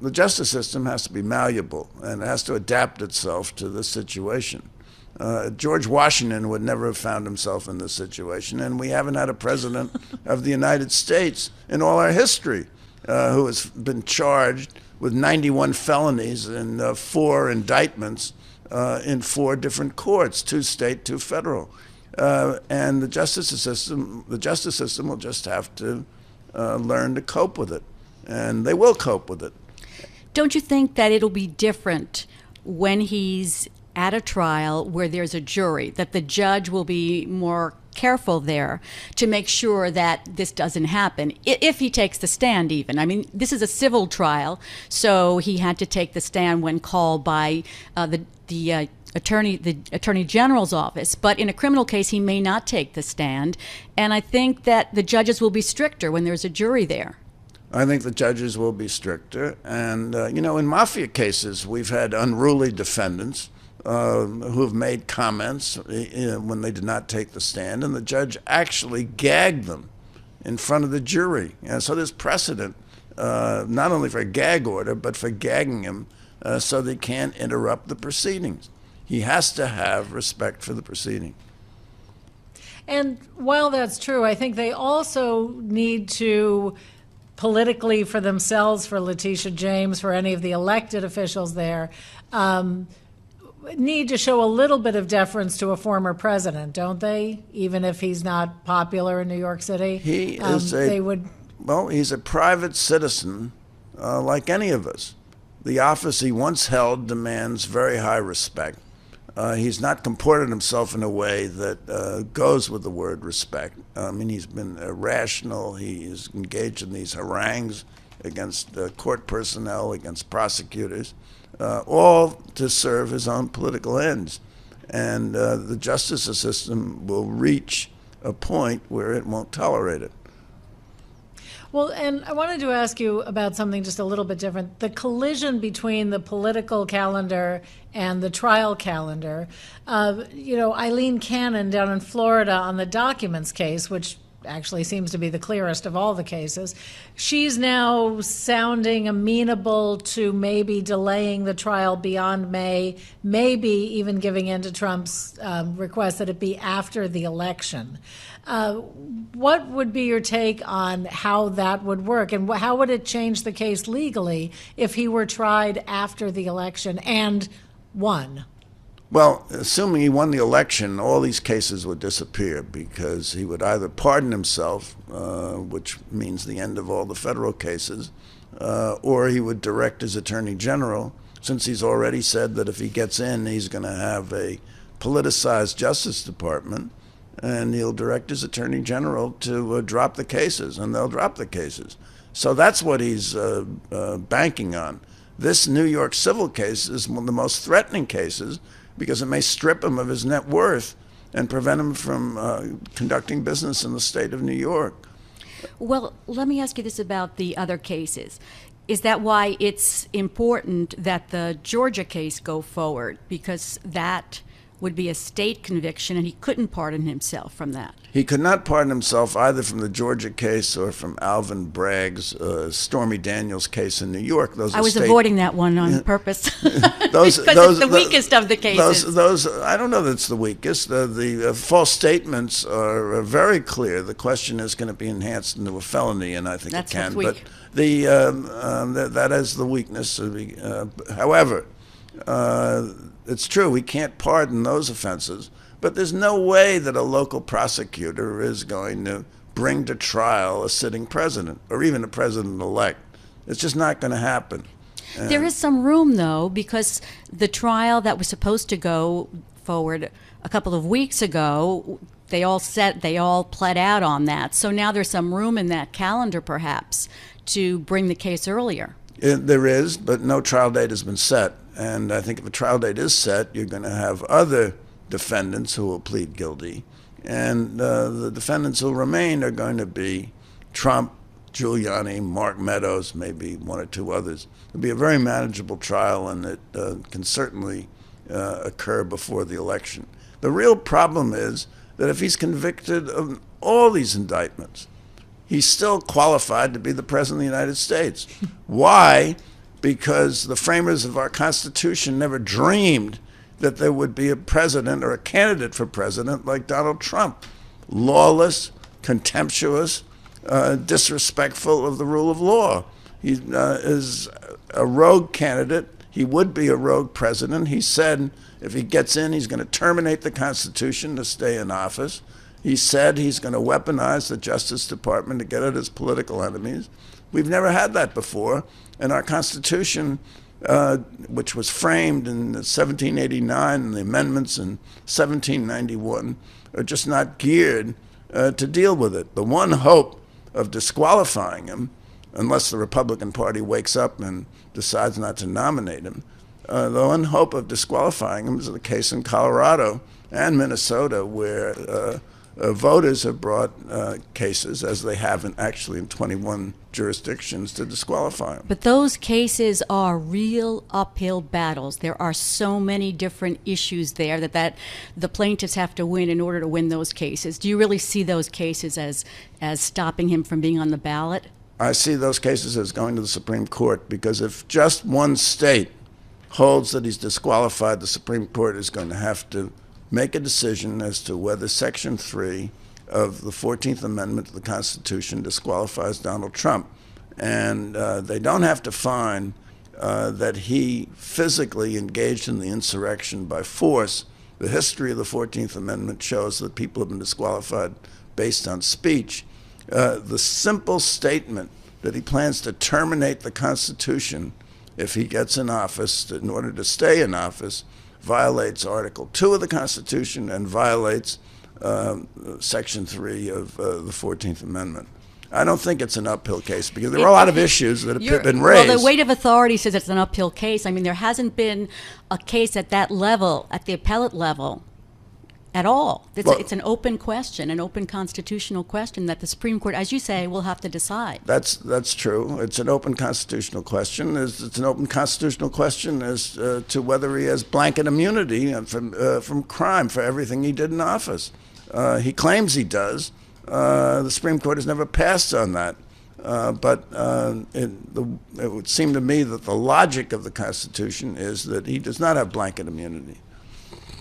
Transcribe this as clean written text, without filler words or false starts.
The justice system has to be malleable, and it has to adapt itself to the situation. George Washington would never have found himself in this situation, and we haven't had a president of the United States in all our history who has been charged with 91 felonies and 4 indictments in 4 different courts, 2 state, 2 federal. And the justice system will just have to learn to cope with it, and they will cope with it. Don't you think that it'll be different when he's at a trial where there's a jury, that the judge will be more careful there to make sure that this doesn't happen, if he takes the stand even? I mean, this is a civil trial, so he had to take the stand when called by the Attorney General's office. But in a criminal case, he may not take the stand, and I think that the judges will be stricter when there's a jury there. I think the judges will be stricter. And, in mafia cases, we've had unruly defendants who have made comments when they did not take the stand, and the judge actually gagged them in front of the jury. And so there's precedent, not only for a gag order, but for gagging him so they can't interrupt the proceedings. He has to have respect for the proceeding. And while that's true, I think they also need to, politically for themselves, for Letitia James, for any of the elected officials there, need to show a little bit of deference to a former president, don't they? Even if he's not popular in New York City, he's a private citizen like any of us. The office he once held demands very high respect. He's not comported himself in a way that goes with the word respect. I mean, he's been irrational. He is engaged in these harangues against court personnel, against prosecutors, all to serve his own political ends. And the justice system will reach a point where it won't tolerate it. Well, and I wanted to ask you about something just a little bit different. The collision between the political calendar and the trial calendar. Eileen Cannon down in Florida on the documents case, which actually seems to be the clearest of all the cases, she's now sounding amenable to maybe delaying the trial beyond May, maybe even giving in to Trump's request that it be after the election. What would be your take on how that would work, and how would it change the case legally if he were tried after the election and won? Well, assuming he won the election, all these cases would disappear because he would either pardon himself, which means the end of all the federal cases, or he would direct his attorney general, since he's already said that if he gets in, he's going to have a politicized Justice Department, and he'll direct his attorney general to drop the cases, and they'll drop the cases. So that's what he's banking on. This New York civil case is one of the most threatening cases because it may strip him of his net worth and prevent him from conducting business in the state of New York. Well, let me ask you this about the other cases. Is that why it's important that the Georgia case go forward? Because that would be a state conviction, and he couldn't pardon himself from that. He could not pardon himself either from the Georgia case or from Alvin Bragg's Stormy Daniels case in New York. I was avoiding that one on purpose because it's the weakest of the cases. I don't know that it's the weakest. The false statements are very clear. The question is, can it be enhanced into a felony? And I think That's it can. Weak. But that is the weakness. However, it's true, we can't pardon those offenses, but there's no way that a local prosecutor is going to bring to trial a sitting president or even a president-elect. It's just not going to happen. There is some room, though, because the trial that was supposed to go forward a couple of weeks ago, they all pled out on that. So now there's some room in that calendar, perhaps, to bring the case earlier. There is, but no trial date has been set. And I think if a trial date is set, you're going to have other defendants who will plead guilty. And the defendants who remain are going to be Trump, Giuliani, Mark Meadows, maybe one or two others. It'll be a very manageable trial, and it can certainly occur before the election. The real problem is that if he's convicted of all these indictments, he's still qualified to be the President of the United States. Why because the framers of our Constitution never dreamed that there would be a president or a candidate for president like Donald Trump. Lawless, contemptuous, disrespectful of the rule of law. He is a rogue candidate. He would be a rogue president. He said if he gets in, he's going to terminate the Constitution to stay in office. He said he's going to weaponize the Justice Department to get at his political enemies. We've never had that before. And our Constitution, which was framed in 1789 and the amendments in 1791, are just not geared to deal with it. The one hope of disqualifying him, unless the Republican Party wakes up and decides not to nominate him, the one hope of disqualifying him is the case in Colorado and Minnesota, where voters have brought cases, as they have actually in 21 jurisdictions, to disqualify him. But those cases are real uphill battles. There are so many different issues there that the plaintiffs have to win in order to win those cases. Do you really see those cases as stopping him from being on the ballot? I see those cases as going to the Supreme Court, because if just one state holds that he's disqualified, the Supreme Court is going to have to make a decision as to whether Section 3 of the 14th Amendment to the Constitution disqualifies Donald Trump. And they don't have to find that he physically engaged in the insurrection by force. The history of the 14th Amendment shows that people have been disqualified based on speech. The simple statement that he plans to terminate the Constitution if he gets in office, in order to stay in office, violates Article 2 of the Constitution and violates Section 3 of the 14th Amendment. I don't think it's an uphill case, because there are a lot of issues that have been raised. Well, the weight of authority says it's an uphill case. I mean, there hasn't been a case at that level, at the appellate level, at all. It's an open question, an open constitutional question that the Supreme Court, as you say, will have to decide. That's true. It's an open constitutional question. It's an open constitutional question as to whether he has blanket immunity from crime for everything he did in office. He claims he does. The Supreme Court has never passed on that. But it would seem to me that the logic of the Constitution is that he does not have blanket immunity.